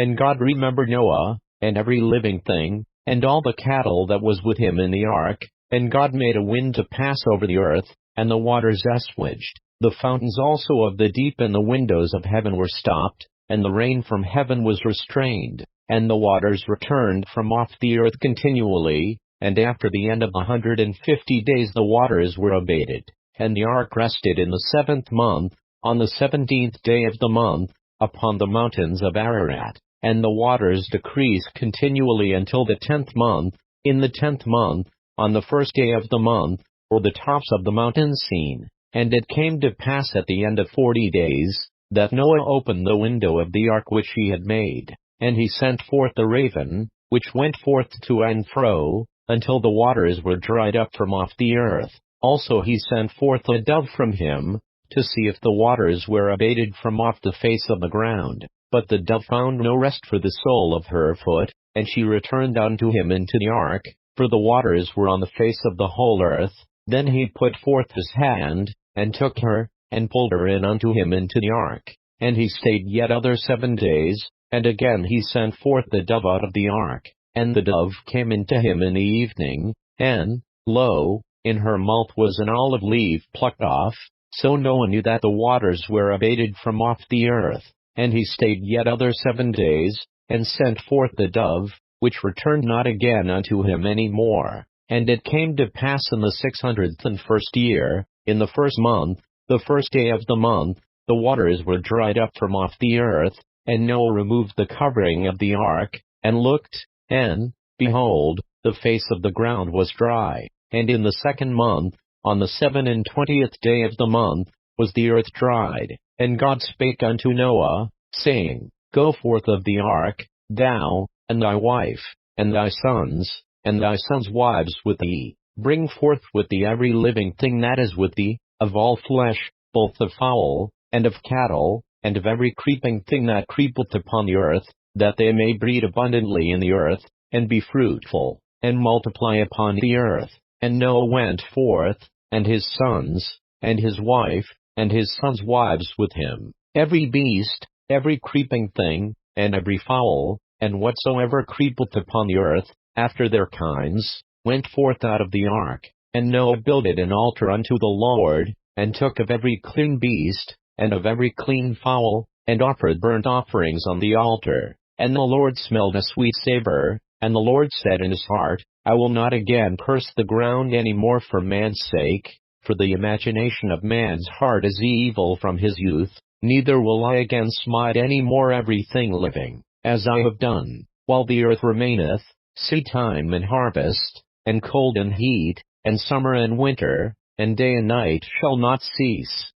And God remembered Noah, and every living thing, and all the cattle that was with him in the ark. And God made a wind to pass over the earth, and the waters assuaged. The fountains also of the deep and the windows of heaven were stopped, and the rain from heaven was restrained, and the waters returned from off the earth continually. And after the end of 150 days the waters were abated. And the ark rested in the 7th month, on the 17th day of the month, upon the mountains of Ararat. And the waters decreased continually until the 10th month. In the 10th month, on the 1st day of the month, were the tops of the mountains seen. And it came to pass at the end of 40 days, that Noah opened the window of the ark which he had made. And he sent forth the raven, which went forth to and fro, until the waters were dried up from off the earth. Also he sent forth a dove from him, to see if the waters were abated from off the face of the ground. But the dove found no rest for the sole of her foot, and she returned unto him into the ark, for the waters were on the face of the whole earth. Then he put forth his hand, and took her, and pulled her in unto him into the ark. And he stayed yet other 7 days, and again he sent forth the dove out of the ark. And the dove came into him in the evening, and, lo, in her mouth was an olive leaf plucked off. So Noah knew that the waters were abated from off the earth. And he stayed yet other 7 days, and sent forth the dove, which returned not again unto him any more. And it came to pass in the 601st year, in the 1st month, the 1st day of the month, the waters were dried up from off the earth. And Noah removed the covering of the ark, and looked, and, behold, the face of the ground was dry. And in the 2nd month, on the 27th day of the month, was the earth dried. And God spake unto Noah, saying, Go forth of the ark, thou, and thy wife, and thy sons, and thy sons' wives with thee. Bring forth with thee every living thing that is with thee, of all flesh, both of fowl, and of cattle, and of every creeping thing that creepeth upon the earth, that they may breed abundantly in the earth, and be fruitful, and multiply upon the earth. And Noah went forth, and his sons, and his wife, and his sons' wives with him. Every beast, every creeping thing, and every fowl, and whatsoever creepeth upon the earth, after their kinds, went forth out of the ark. And Noah builded an altar unto the Lord, and took of every clean beast, and of every clean fowl, and offered burnt offerings on the altar. And the Lord smelled a sweet savor. And the Lord said in his heart, I will not again curse the ground any more for man's sake, for the imagination of man's heart is evil from his youth, neither will I again smite any more everything living, as I have done, while the earth remaineth, seedtime and harvest, and cold and heat, and summer and winter, and day and night shall not cease.